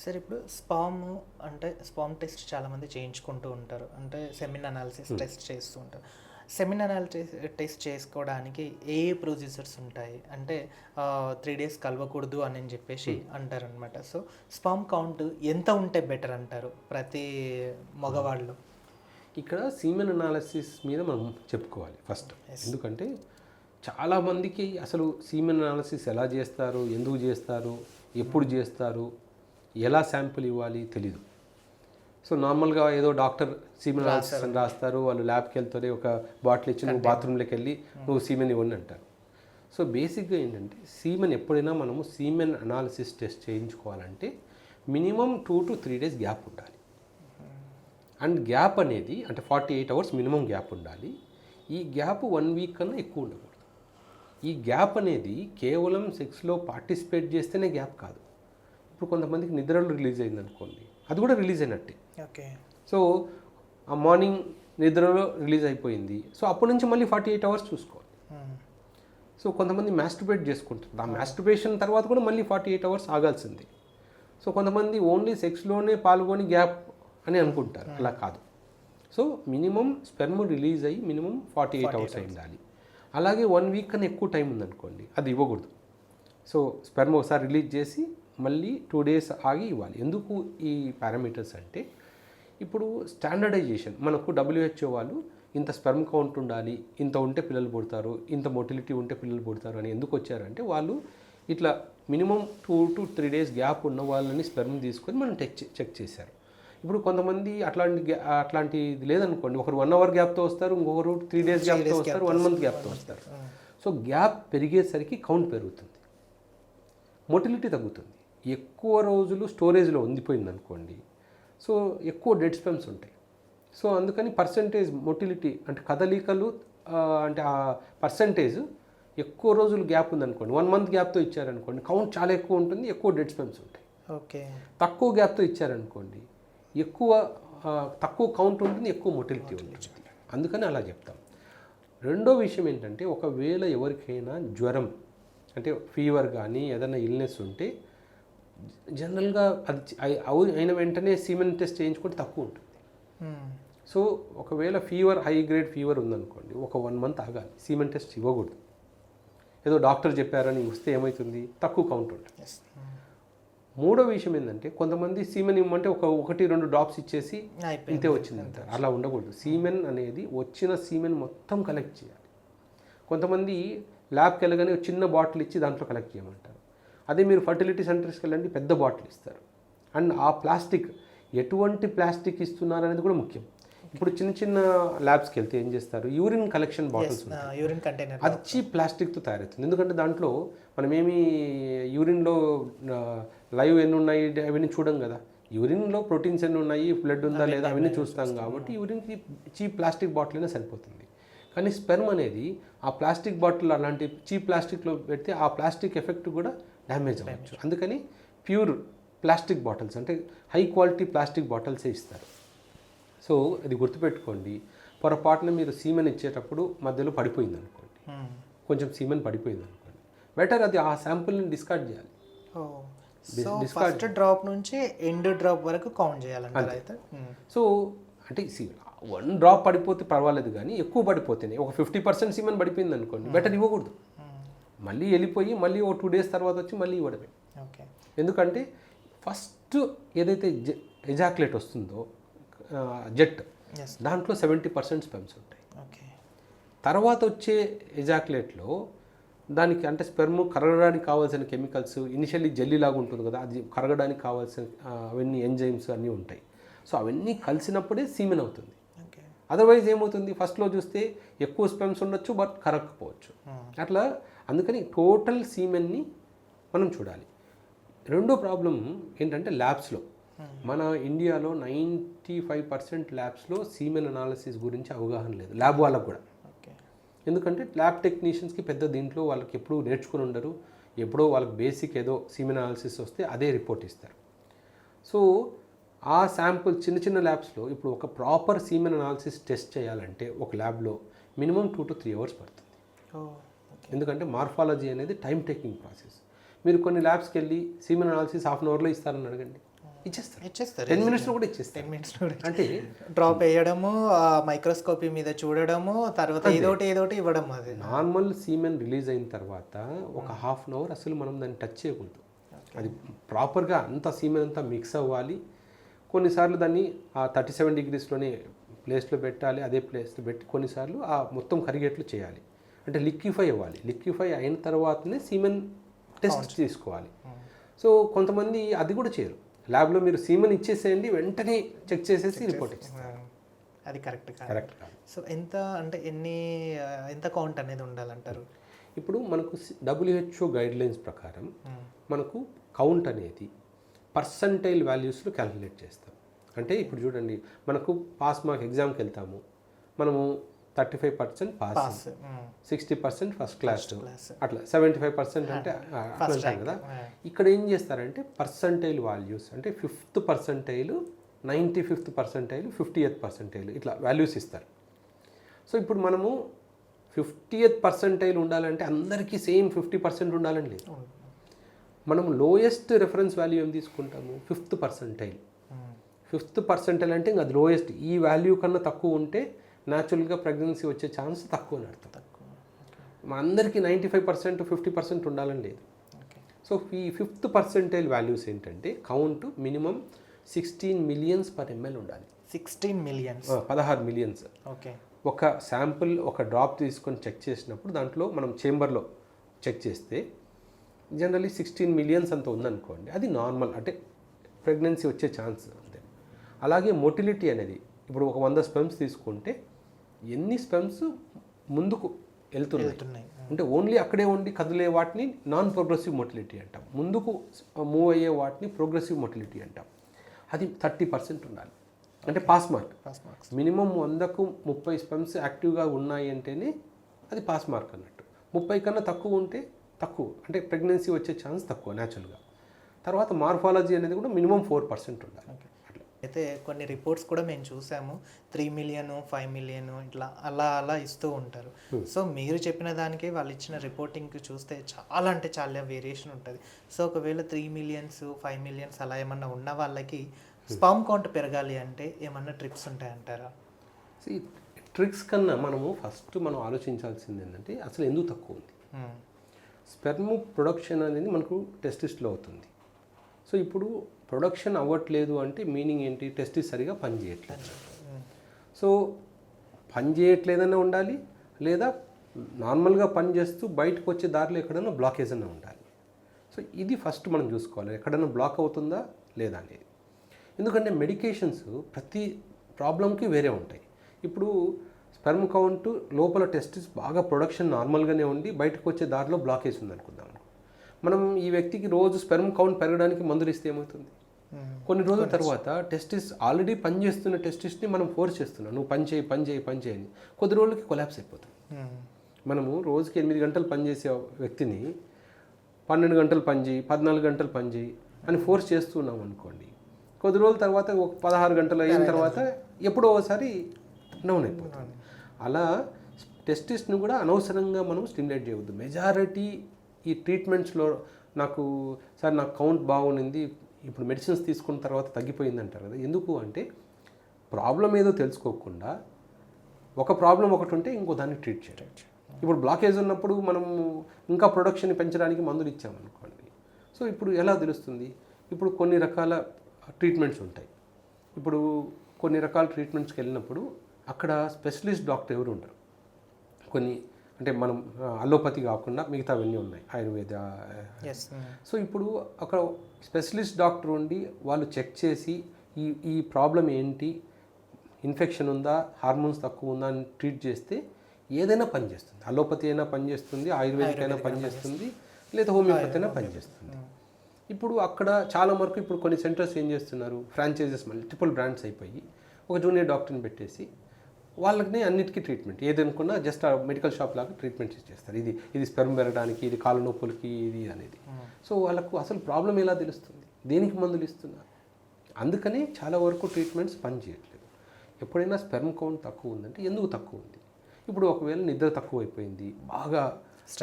Sir ఇప్పుడు spam అంటే spam test చాలామంది చేయించుకుంటూ ఉంటారు, అంటే సెమిన్ అనాలిసిస్ టెస్ట్ చేస్తూ ఉంటారు. సెమిన్ అనాలిసిస్ టెస్ట్ చేసుకోవడానికి ఏ ఏ ప్రొసీజర్స్ ఉంటాయి అంటే 3 days కలవకూడదు అని చెప్పేసి అంటారు అనమాట. సో స్పామ్ కౌంట్ ఎంత ఉంటే బెటర్ అంటారు ప్రతి మగవాళ్ళు? ఇక్కడ సీమెన్ అనాలిసిస్ మీద మనం చెప్పుకోవాలి ఫస్ట్. ఎందుకంటే చాలామందికి అసలు సీమెన్ అనాలిసిస్ ఎలా చేస్తారు, ఎందుకు చేస్తారు, ఎప్పుడు చేస్తారు, ఎలా శాంపుల్ ఇవ్వాలి తెలీదు. సో నార్మల్గా ఏదో డాక్టర్ సీమెన్ అనాలిసిస్ అని రాస్తారు, వాళ్ళు ల్యాబ్కి వెళ్తారు, ఒక బాటిల్ ఇచ్చి నువ్వు బాత్రూంలోకి వెళ్ళి నువ్వు సీమెన్ ఇవ్వండి అంటారు. సో బేసిక్గా ఏంటంటే సీమెన్ ఎప్పుడైనా మనము సీమెన్ అనాలిసిస్ టెస్ట్ చేయించుకోవాలంటే మినిమం 2 to 3 days గ్యాప్ ఉండాలి. అండ్ గ్యాప్ అనేది అంటే 48 hours మినిమం గ్యాప్ ఉండాలి. ఈ గ్యాప్ 1 week కన్నా ఎక్కువ ఉండకూడదు. ఈ గ్యాప్ అనేది కేవలం సెక్స్లో పార్టిసిపేట్ చేస్తేనే గ్యాప్ కాదు. ఇప్పుడు కొంతమందికి నిద్రలో రిలీజ్ అయింది అనుకోండి, అది కూడా రిలీజ్ అయినట్టే. ఓకే. సో ఆ మార్నింగ్ నిద్రలో రిలీజ్ అయిపోయింది, సో అప్పటి నుంచి మళ్ళీ 48 hours చూసుకోవాలి. సో కొంతమంది మ్యాస్టర్బేట్ చేసుకుంటారు, ఆ మ్యాస్టర్బేషన్ తర్వాత కూడా మళ్ళీ 48 hours ఆగాల్సింది. సో కొంతమంది ఓన్లీ సెక్స్లోనే పాల్గొని గ్యాప్ అని అనుకుంటారు, అలా కాదు. సో మినిమం స్పెర్మ్ రిలీజ్ అయ్యి మినిమం 48 hours అయి ఉండాలి. అలాగే 1 week కన్నా ఎక్కువ టైం ఉందనుకోండి, అది ఇవ్వకూడదు. సో స్పెర్మ్ ఒకసారి రిలీజ్ చేసి మళ్ళీ 2 days ఆగి ఇవ్వాలి. ఎందుకు ఈ పారామీటర్స్ అంటే ఇప్పుడు స్టాండర్డైజేషన్ మనకు WHO వాళ్ళు ఇంత స్పెర్మ్ కౌంట్ ఉండాలి, ఇంత ఉంటే పిల్లలు పుడతారు, ఇంత మొటిలిటీ ఉంటే పిల్లలు పుడతారు అని ఎందుకు వచ్చారంటే వాళ్ళు ఇట్లా మినిమం 2 to 3 days గ్యాప్ ఉన్న వాళ్ళని స్పెర్మ్ తీసుకొని మనం చెక్ చేశారు. ఇప్పుడు కొంతమంది అట్లాంటిది లేదనుకోండి, ఒకరు 1 hour గ్యాప్తో వస్తారు, ఇంకొకరు 3 days గ్యాప్తో వస్తారు, 1 month గ్యాప్తో వస్తారు. సో గ్యాప్ పెరిగేసరికి కౌంట్ పెరుగుతుంది, మొటిలిటీ తగ్గుతుంది. ఎక్కువ రోజులు స్టోరేజ్లో ఉండిపోయింది అనుకోండి, సో ఎక్కువ డెడ్ స్పెమ్స్ ఉంటాయి. సో అందుకని పర్సంటేజ్ మొటిలిటీ అంటే కదలికలు అంటే ఆ పర్సంటేజ్ ఎక్కువ రోజులు గ్యాప్ ఉందనుకోండి, 1 month గ్యాప్తో ఇచ్చారనుకోండి కౌంట్ చాలా ఎక్కువ ఉంటుంది, ఎక్కువ డెడ్ స్పెమ్స్ ఉంటాయి. ఓకే. తక్కువ తక్కువ గ్యాప్తో ఇచ్చారనుకోండి తక్కువ కౌంట్ ఉంటుంది, ఎక్కువ మొటిలిటీ ఉంటుంది. అందుకని అలా చెప్తాం. రెండో విషయం ఏంటంటే ఒకవేళ ఎవరికైనా జ్వరం అంటే ఫీవర్ కానీ ఏదైనా ఇల్నెస్ ఉంటే జనరల్గా అది అయిన వెంటనే సీమెన్ టెస్ట్ చేయించుకుంటే తక్కువ ఉంటుంది. సో ఒకవేళ ఫీవర్ హై గ్రేడ్ ఫీవర్ ఉందనుకోండి, ఒక 1 month ఆగాలి, సీమెన్ టెస్ట్ ఇవ్వకూడదు. ఏదో డాక్టర్ చెప్పారని వస్తే ఏమవుతుంది, తక్కువ కౌంట్ ఉంటుంది. మూడో విషయం ఏంటంటే కొంతమంది సీమెన్ ఇవ్వమంటే 1-2 డ్రాప్స్ ఇచ్చేసి ఇంతే వచ్చిందంటారు, అలా ఉండకూడదు. సీమెన్ అనేది వచ్చిన సీమెన్ మొత్తం కలెక్ట్ చేయాలి. కొంతమంది ల్యాబ్కి వెళ్ళగానే చిన్న బాటిల్ ఇచ్చి దాంట్లో కలెక్ట్ చేయమంటారు. అదే మీరు ఫర్టిలిటీ సెంటర్స్కి వెళ్ళండి, పెద్ద బాటిల్ ఇస్తారు. అండ్ ఆ ప్లాస్టిక్ ఎటువంటి ప్లాస్టిక్ ఇస్తున్నారు అనేది కూడా ముఖ్యం. ఇప్పుడు చిన్న చిన్న ల్యాబ్స్కి వెళ్తే ఏం చేస్తారు, యూరిన్ కలెక్షన్ బాటిల్స్ ఉంటాయి, యూరిన్ కంటైనర్, అది చీప్ ప్లాస్టిక్తో తయారవుతుంది. ఎందుకంటే దాంట్లో మనమేమి యూరిన్లో లైవ్ ఎన్ని ఉన్నాయి అవన్నీ చూడం కదా, యూరిన్లో ప్రోటీన్స్ ఎన్ని ఉన్నాయి, బ్లడ్ ఉందా లేదా అవన్నీ చూస్తాం. కాబట్టి యూరిన్కి చీప్ ప్లాస్టిక్ బాటిల్ అయినా సరిపోతుంది. కానీ స్పెర్మ్ అనేది ఆ ప్లాస్టిక్ బాటిల్ అలాంటి చీప్ ప్లాస్టిక్లో పెడితే ఆ ప్లాస్టిక్ ఎఫెక్ట్ కూడా డ్యామేజ్ అవ్వచ్చు. అందుకని ప్యూర్ ప్లాస్టిక్ బాటిల్స్ అంటే హై క్వాలిటీ ప్లాస్టిక్ బాటిల్సే ఇస్తారు. సో అది గుర్తుపెట్టుకోండి. పొరపాటున మీరు సీమెన్ ఇచ్చేటప్పుడు మధ్యలో పడిపోయింది అనుకోండి, కొంచెం సీమెన్ పడిపోయింది అనుకోండి, బెటర్ అది ఆ శాంపుల్ని డిస్కార్డ్ చేయాలి. ఫస్ట్ డ్రాప్ నుంచి ఎండ్ డ్రాప్ వరకు కౌంట్ చేయాలంటారు అయితే. సో అంటే 1 drop పడిపోతే పర్వాలేదు, కానీ ఎక్కువ పడిపోతేనే ఒక 50% సీమెన్ పడిపోయింది అనుకోండి, బెటర్ ఇవ్వకూడదు. మళ్ళీ వెళ్ళిపోయి మళ్ళీ 2 days తర్వాత వచ్చి మళ్ళీ ఇవ్వడమే. ఓకే. ఎందుకంటే ఫస్ట్ ఏదైతే ఎజాక్యులేట్ వస్తుందో జెట్, దాంట్లో 70% స్పెర్మ్స్ ఉంటాయి. ఓకే. తర్వాత వచ్చే ఎజాక్యులేట్లో దానికి అంటే స్పెర్మ్ కరగడానికి కావాల్సిన కెమికల్స్, ఇనిషియల్లీ జెల్లీ లాగా ఉంటుంది కదా, అది కరగడానికి కావాల్సిన అవన్నీ ఎంజైమ్స్ అన్నీ ఉంటాయి. సో అవన్నీ కలిసినప్పుడే సీమెన్ అవుతుంది. అదర్వైజ్ ఏమవుతుంది, ఫస్ట్లో చూస్తే ఎక్కువ స్పెర్మ్స్ ఉండొచ్చు బట్ కరగకపోవచ్చు అట్లా. అందుకని టోటల్ సీమెన్ని మనం చూడాలి. రెండో ప్రాబ్లం ఏంటంటే ల్యాబ్స్లో, మన ఇండియాలో 95% ల్యాబ్స్లో సీమెన్ అనాలిసిస్ గురించి అవగాహన లేదు, ల్యాబ్ వాళ్ళకు కూడా. ఎందుకంటే ల్యాబ్ టెక్నీషియన్స్కి పెద్ద దీంట్లో వాళ్ళకి ఎప్పుడూ నేర్చుకుని ఉండరు, ఎప్పుడో వాళ్ళకి బేసిక్ ఏదో సీమెన్ అనాలిసిస్ వస్తే అదే రిపోర్ట్ ఇస్తారు. సో ఆ శాంపుల్ చిన్న చిన్న ల్యాబ్స్లో ఇప్పుడు ఒక ప్రాపర్ సీమెన్ అనాలిసిస్ టెస్ట్ చేయాలంటే ఒక ల్యాబ్లో మినిమం 2 to 3 hours పడుతుంది. ఎందుకంటే మార్ఫాలజీ అనేది టైం టేకింగ్ ప్రాసెస్. మీరు కొన్ని ల్యాబ్స్కి వెళ్ళి సీమెన్ అనాలిసిస్ 1/2 hourలో ఇస్తారని అడగండి, ఇచ్చేస్తారు ఇచ్చేస్తారు 10 మినిట్స్లో కూడా ఇచ్చేస్తారు 10 మినిట్స్లో అంటే డ్రాప్ వేయడము, మైక్రోస్కోపీ మీద చూడడము, తర్వాత ఏదోటి ఇవ్వడం. అది నార్మల్ సీమెన్ రిలీజ్ అయిన తర్వాత ఒక హాఫ్ అన్ అవర్ అసలు మనం దాన్ని టచ్ చేయకూడదు. అది ప్రాపర్గా అంతా సీమెన్ అంతా మిక్స్ అవ్వాలి. కొన్నిసార్లు దాన్ని ఆ 37 డిగ్రీస్లోనే ప్లేస్లో పెట్టాలి, అదే ప్లేస్లో పెట్టి కొన్నిసార్లు ఆ మొత్తం కరిగేట్లు చేయాలి. అంటే లిక్విఫై అవ్వాలి. లిక్విఫై అయిన తర్వాతనే సీమెన్ టెస్ట్ తీసుకోవాలి. సో కొంతమంది అది కూడా చేయరు. ల్యాబ్లో మీరు సీమెన్ ఇచ్చేసేయండి, వెంటనే చెక్ చేసేసి రిపోర్ట్ ఇస్తారు. అది కరెక్ట్ కాదు. కరెక్ట్ కాదు. సో ఎంత అంటే ఎంత కౌంట్ అనేది ఉండాలంటారు? ఇప్పుడు మనకు WHO గైడ్లైన్స్ ప్రకారం మనకు కౌంట్ అనేది పర్సంటైల్ వాల్యూస్లో క్యాలిక్యులేట్ చేస్తాం. అంటే ఇప్పుడు చూడండి, మనకు పాస్ మార్క్ ఎగ్జామ్కి వెళ్తాము, మనము 35% పాస్, 60% ఫస్ట్ క్లాస్, అట్లా 75% అంటే అట్లా అంటాం కదా. ఇక్కడ ఏం చేస్తారంటే పర్సంటైల్ వాల్యూస్ అంటే 5th percentile, 95th percentile, 50th percentile ఇట్లా వాల్యూస్ ఇస్తారు. సో ఇప్పుడు మనము 50th పర్సంటైల్ ఉండాలంటే అందరికీ సేమ్ 50% ఉండాలని లేదు. మనం లోయెస్ట్ రెఫరెన్స్ వాల్యూ ఏం తీసుకుంటాము? 5th percentile. 5th పర్సంటైల్ అంటే ఇంకా అది లోయెస్ట్. ఈ వాల్యూ కన్నా తక్కువ ఉంటే న్యాచురల్గా ప్రెగ్నెన్సీ వచ్చే ఛాన్స్ తక్కువ అని అర్థం. మా అందరికీ 95%, 50% ఉండాలని లేదు. సో ఈ 5th పర్సంటైల్ వాల్యూస్ ఏంటంటే count minimum 16 millions per ML ఉండాలి. 16 మిలియన్స్, 16 మిలియన్స్. ఓకే. ఒక శాంపుల్ ఒక డ్రాప్ తీసుకొని చెక్ చేసినప్పుడు దాంట్లో మనం చేంబర్లో చెక్ చేస్తే జనరల్లీ 16 మిలియన్స్ అంత ఉందనుకోండి, అది నార్మల్, అంటే ప్రెగ్నెన్సీ వచ్చే ఛాన్స్ అంతే. అలాగే మొటిలిటీ అనేది ఇప్పుడు ఒక 100 స్పెమ్స్ తీసుకుంటే ఎన్ని స్పెమ్స్ ముందుకు వెళ్తున్నాయి అంటే ఓన్లీ అక్కడే ఉండి కదిలే వాటిని నాన్ ప్రోగ్రెసివ్ మొటిలిటీ అంటాం. ముందుకు మూవ్ అయ్యే వాటిని ప్రోగ్రెసివ్ మొటిలిటీ అంటాం. అది 30% ఉండాలి. అంటే పాస్ మార్క్. మినిమం 100కు 30 స్పెమ్స్ యాక్టివ్గా ఉన్నాయి అంటేనే అది పాస్ మార్క్ అన్నట్టు. 30 కన్నా తక్కువ ఉంటే తక్కువ, అంటే ప్రెగ్నెన్సీ వచ్చే ఛాన్స్ తక్కువ న్యాచురల్గా. తర్వాత మార్ఫాలజీ అనేది కూడా మినిమం 4% ఉండాలి. అయితే కొన్ని రిపోర్ట్స్ కూడా మేము చూసాము, 3 మిలియన్, 5 మిలియన్ ఇట్లా అలా ఇస్తూ ఉంటారు. సో మీరు చెప్పిన దానికి వాళ్ళు ఇచ్చిన రిపోర్టింగ్కి చూస్తే చాలా అంటే చాలా వేరియేషన్ ఉంటుంది. సో ఒకవేళ 3 మిలియన్స్, 5 మిలియన్స్ అలా ఏమన్నా ఉన్న వాళ్ళకి స్పర్మ్ కౌంట్ పెరగాలి అంటే ఏమన్నా ట్రిక్స్ ఉంటాయంటారా? ఈ ట్రిక్స్ కన్నా మనం ఆలోచించాల్సింది ఏంటంటే అసలు ఎందుకు తక్కువ ఉంది. స్పెర్మ్ ప్రొడక్షన్ అనేది మనకు టెస్టిస్లో అవుతుంది. సో ఇప్పుడు ప్రొడక్షన్ అవ్వట్లేదు అంటే మీనింగ్ ఏంటి? టెస్టిస్ సరిగా పనిచేయట్లేదు. సో పనిచేయట్లేదనే ఉండాలి, లేదా నార్మల్గా పనిచేస్తూ బయటకు వచ్చే దారిలో ఎక్కడైనా బ్లాకేజ్ అన్న ఉండాలి. సో ఇది ఫస్ట్ మనం చూసుకోవాలి, ఎక్కడైనా బ్లాక్ అవుతుందా లేదా అనేది. ఎందుకంటే మెడికేషన్స్ ప్రతి ప్రాబ్లంకి వేరే ఉంటాయి. ఇప్పుడు స్పెర్మ్ కౌంట్ లోపల టెస్టిస్ బాగా ప్రొడక్షన్ నార్మల్గానే ఉండి బయటకు వచ్చే దారిలో బ్లాకేజ్ ఉందనుకుందాం. మనం ఈ వ్యక్తికి రోజు స్పెర్మ్ కౌంట్ పెరగడానికి మందులు ఇస్తే ఏమవుతుంది? కొన్ని రోజుల తర్వాత టెస్టిస్ ఆల్రెడీ పనిచేస్తున్న టెస్టిస్ని మనం ఫోర్స్ చేస్తున్నాం, నువ్వు పని చేయి అని. కొద్ది రోజులకి కొలాప్స్ అయిపోతుంది. మనము రోజుకి 8 గంటలు పనిచేసే వ్యక్తిని 12 గంటలు పనిచేయి, 14 గంటలు పనిచేయి అని ఫోర్స్ చేస్తున్నాం అనుకోండి, కొద్ది రోజుల తర్వాత ఒక 16 గంటలు అయిన తర్వాత ఎప్పుడో ఒకసారి డౌన్ అయిపోతుంది. అలా టెస్టిస్ను కూడా అనవసరంగా మనం స్టిమ్యులేట్ చేయవద్దు. మెజారిటీ ఈ ట్రీట్మెంట్స్లో నాకు కౌంట్ బాగుండింది, ఇప్పుడు మెడిసిన్స్ తీసుకున్న తర్వాత తగ్గిపోయింది అంటారు కదా. ఎందుకు అంటే ప్రాబ్లం ఏదో తెలుసుకోకుండా ఒక ప్రాబ్లం ఒకటి ఉంటే ఇంకో దాన్ని ట్రీట్ చేయడం. ఇప్పుడు బ్లాకేజ్ ఉన్నప్పుడు మనం ఇంకా ప్రొడక్షన్ పెంచడానికి మందులు ఇచ్చామనుకోండి, సో ఇప్పుడు ఎలా తెలుస్తుంది? ఇప్పుడు కొన్ని రకాల ట్రీట్మెంట్స్ ఉంటాయి. ఇప్పుడు కొన్ని రకాల ట్రీట్మెంట్స్కి వెళ్ళినప్పుడు అక్కడ స్పెషలిస్ట్ డాక్టర్ ఎవరు ఉండరు. కొన్ని అంటే మనం అలోపతి కాకుండా మిగతావన్నీ ఉన్నాయి, ఆయుర్వేద. సో ఇప్పుడు అక్కడ స్పెషలిస్ట్ డాక్టర్ ఉండి వాళ్ళు చెక్ చేసి ఈ ప్రాబ్లం ఏంటి, ఇన్ఫెక్షన్ ఉందా, హార్మోన్స్ తక్కువ ఉందా అని ట్రీట్ చేస్తే ఏదైనా పనిచేస్తుంది. అలోపతి అయినా పనిచేస్తుంది, ఆయుర్వేదిక్ అయినా పనిచేస్తుంది, లేదా హోమియోపతి అయినా పనిచేస్తుంది. ఇప్పుడు అక్కడ చాలా వరకు ఇప్పుడు కొన్ని సెంటర్స్ ఏం చేస్తున్నారు, ఫ్రాంచైజెస్ మల్టిపుల్ బ్రాండ్స్ అయిపోయి ఒక జూనియర్ డాక్టర్ని పెట్టేసి వాళ్ళకి అన్నిటికీ ట్రీట్మెంట్ ఏదనుకున్నా జస్ట్ మెడికల్ షాప్ లాగా ట్రీట్మెంట్ ఇచ్చేస్తారు. ఇది స్పెర్మ్ పెరగడానికి, ఇది కాళ్ళ నొప్పులకి, ఇది అనేది. సో వాళ్ళకు అసలు ప్రాబ్లం ఎలా తెలుస్తుంది, దేనికి మందులు ఇస్తున్నారు? అందుకని చాలా వరకు ట్రీట్మెంట్స్ పనిచేయట్లేదు. ఎప్పుడైనా స్పెర్మ్ కౌంట్ తక్కువ ఉందంటే ఎందుకు తక్కువ ఉంది? ఇప్పుడు ఒకవేళ నిద్ర తక్కువ అయిపోయింది, బాగా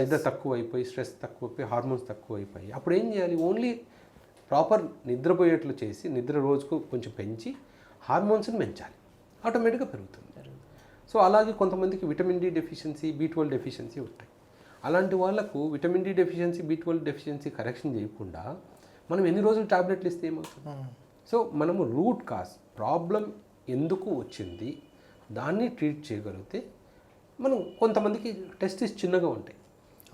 నిద్ర తక్కువ అయిపోయి, స్ట్రెస్ తక్కువ అయిపోయి, హార్మోన్స్ తక్కువ అయిపోయి, అప్పుడు ఏం చేయాలి? ఓన్లీ ప్రాపర్ నిద్రపోయేట్లు చేసి నిద్ర రోజుకు కొంచెం పెంచి హార్మోన్స్ని పెంచాలి, ఆటోమేటిక్గా పెరుగుతుంది. సో అలాగే కొంతమందికి vitamin D deficiency, B12 deficiency ఉంటాయి. అలాంటి వాళ్ళకు vitamin D deficiency, B12 deficiency correction చేయకుండా మనం ఎన్ని రోజులు టాబ్లెట్లు ఇస్తే ఏమవుతుంది? సో మనము రూట్ కాజ్, ప్రాబ్లం ఎందుకు వచ్చింది దాన్ని ట్రీట్ చేయగలిగితే మనం కొంతమందికి టెస్టిస్ చిన్నగా ఉంటాయి.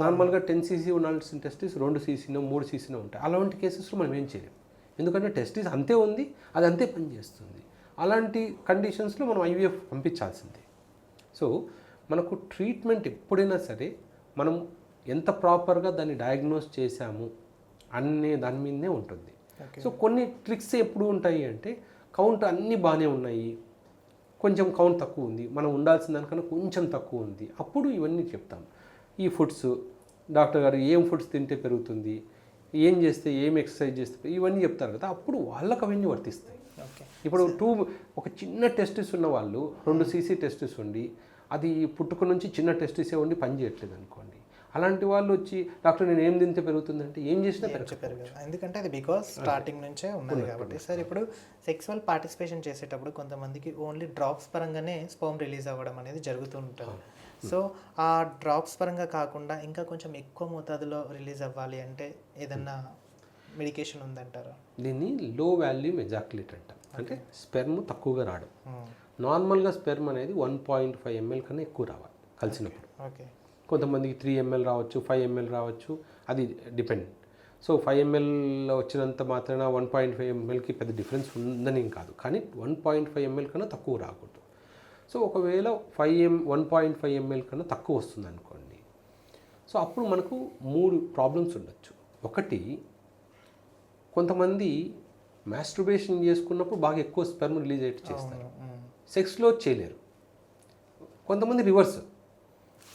నార్మల్గా 10 cc ఉండాల్సిన టెస్టిస్ 2 cc 3 cc ఉంటాయి. అలాంటి కేసెస్లో మనం ఏం చేయలేము, ఎందుకంటే టెస్టిస్ అంతే ఉంది, అది అంతే పనిచేస్తుంది. అలాంటి కండిషన్స్లో మనం IVF పంపించాల్సిందే. సో మనకు ట్రీట్మెంట్ ఎప్పుడైనా సరే మనం ఎంత ప్రాపర్గా దాన్ని డయాగ్నోస్ చేశాము అనే దాని మీదనే ఉంటుంది. సో కొన్ని ట్రిక్స్ ఎప్పుడు ఉంటాయి అంటే, కౌంట్ అన్నీ బాగానే ఉన్నాయి, కొంచెం కౌంట్ తక్కువ ఉంది, మనం ఉండాల్సిన దానికన్నా కొంచెం తక్కువ ఉంది, అప్పుడు ఇవన్నీ చెప్తాం. ఈ ఫుడ్స్ డాక్టర్ గారు ఏం ఫుడ్స్ తింటే పెరుగుతుంది, ఏం చేస్తే, ఏం ఎక్సర్సైజ్ చేస్తే, ఇవన్నీ చెప్తారు కదా, అప్పుడు వాళ్ళకి అవన్నీ వర్తిస్తాయి. ఇప్పుడు ఒక చిన్న టెస్టిస్ ఉన్న వాళ్ళు 2 cc టెస్టిస్ ఉండి అది పుట్టుక నుంచి చిన్న టెస్టిసే ఉండి పని చేయట్లేదు అనుకోండి, అలాంటి వాళ్ళు వచ్చి డాక్టర్ నేను ఏం తింటే పెరుగుతుందంటే ఏం చేసినా పెరగదు, ఎందుకంటే అది బికాస్ స్టార్టింగ్ నుంచే ఉన్నది కాబట్టి. సార్ ఇప్పుడు సెక్సువల్ పార్టిసిపేషన్ చేసేటప్పుడు కొంతమందికి ఓన్లీ డ్రాప్స్ పరంగానే స్పర్మ్ రిలీజ్ అవ్వడం అనేది జరుగుతూ ఉంటుంది. సో ఆ డ్రాప్స్ పరంగా కాకుండా ఇంకా కొంచెం ఎక్కువ మోతాదులో రిలీజ్ అవ్వాలి అంటే ఏదన్నా మెడికేషన్ ఉందంటారా? దీన్ని లో వాల్యూమ్ ఎజాక్యులేట్ అంటాం, అంటే స్పెర్మ్ తక్కువగా రావడం. నార్మల్గా స్పెర్మ్ అనేది 1.5 ml కన్నా ఎక్కువ రావాలి కలిసినప్పుడు. కొంతమందికి 3 ml రావచ్చు, 5 ml రావచ్చు, అది డిపెండ్. సో 5 ml వచ్చినంత మాత్రాన 1.5 mlకి పెద్ద డిఫరెన్స్ ఉందని కాదు, కానీ 1.5 ml కన్నా తక్కువ రాకూడదు. సో ఒకవేళ 1.5 ml కన్నా తక్కువ వస్తుంది అనుకోండి, సో అప్పుడు మనకు 3 ప్రాబ్లమ్స్ ఉండొచ్చు. ఒకటి, కొంతమంది మాస్టర్బేషన్ చేసుకున్నప్పుడు బాగా ఎక్కువ స్పెర్మ్ రిలీజ్ అయ్యేట్టు చేస్తారు, సెక్స్లో చేయలేరు. కొంతమంది రివర్స్,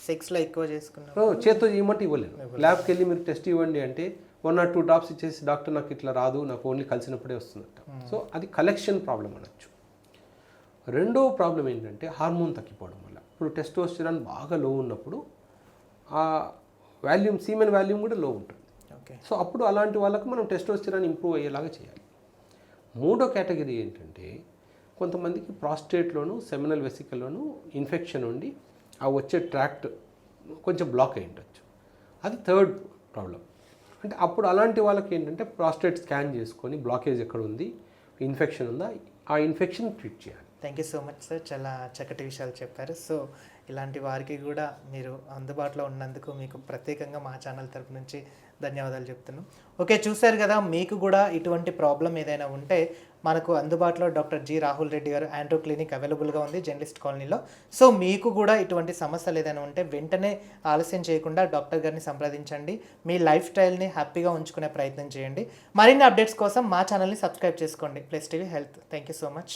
సెక్స్లో ఎక్కువ చేసుకున్నారు చేత్తో చేయమంటే ఇవ్వలేరు. ల్యాబ్కి వెళ్ళి మీరు టెస్ట్ ఇవ్వండి అంటే 1 or 2 డ్రాప్స్ ఇచ్చేసి డాక్టర్ నాకు ఇట్లా రాదు, నాకు ఓన్లీ కలిసినప్పుడే వస్తుందట. సో అది కలెక్షన్ ప్రాబ్లం అనొచ్చు. రెండో ప్రాబ్లం ఏంటంటే హార్మోన్ తగ్గిపోవడం వల్ల. ఇప్పుడు టెస్టోస్టెరాన్ బాగా లో ఉన్నప్పుడు ఆ వాల్యూమ్, సీమెన్ వాల్యూమ్ కూడా లో ఉంటుంది. సో అప్పుడు అలాంటి వాళ్ళకు మనం టెస్టోస్టెరాన్ ఇంప్రూవ్ అయ్యేలాగా చేయాలి. మూడో కేటగిరీ ఏంటంటే, కొంతమందికి ప్రాస్టేట్లోను సెమినల్ వెసికల్లోను ఇన్ఫెక్షన్ ఉండి ఆ వచ్చే ట్రాక్ట్ కొంచెం బ్లాక్ అయి ఉండొచ్చు, అది థర్డ్ ప్రాబ్లం. అంటే అప్పుడు అలాంటి వాళ్ళకి ఏంటంటే ప్రాస్టేట్ స్కాన్ చేసుకొని బ్లాకేజ్ ఎక్కడ ఉంది, ఇన్ఫెక్షన్ ఉందా, ఆ ఇన్ఫెక్షన్ ట్రీట్ చేయాలి. Thank you so much sir, చాలా చక్కటి విషయాలు చెప్పారు. సో ఇలాంటి వారికి కూడా మీరు అందుబాటులో ఉన్నందుకు మీకు ప్రత్యేకంగా మా ఛానల్ తరపు నుంచి ధన్యవాదాలు చెప్తున్నాం. ఓకే, చూశారు కదా, మీకు కూడా ఇటువంటి ప్రాబ్లం ఏదైనా ఉంటే మనకు అందుబాటులో డాక్టర్ జి రాహుల్ రెడ్డి గారు ఆండ్రో క్లినిక్ అవైలబుల్గా ఉంది జర్నలిస్ట్ కాలనీలో. సో మీకు కూడా ఇటువంటి సమస్యలు ఏదైనా ఉంటే వెంటనే ఆలస్యం చేయకుండా డాక్టర్ గారిని సంప్రదించండి. మీ లైఫ్ స్టైల్ని హ్యాపీగా ఉంచుకునే ప్రయత్నం చేయండి. మరిన్ని అప్డేట్స్ కోసం మా ఛానల్ని సబ్స్క్రైబ్ చేసుకోండి. Plus TV health. Thank you so much.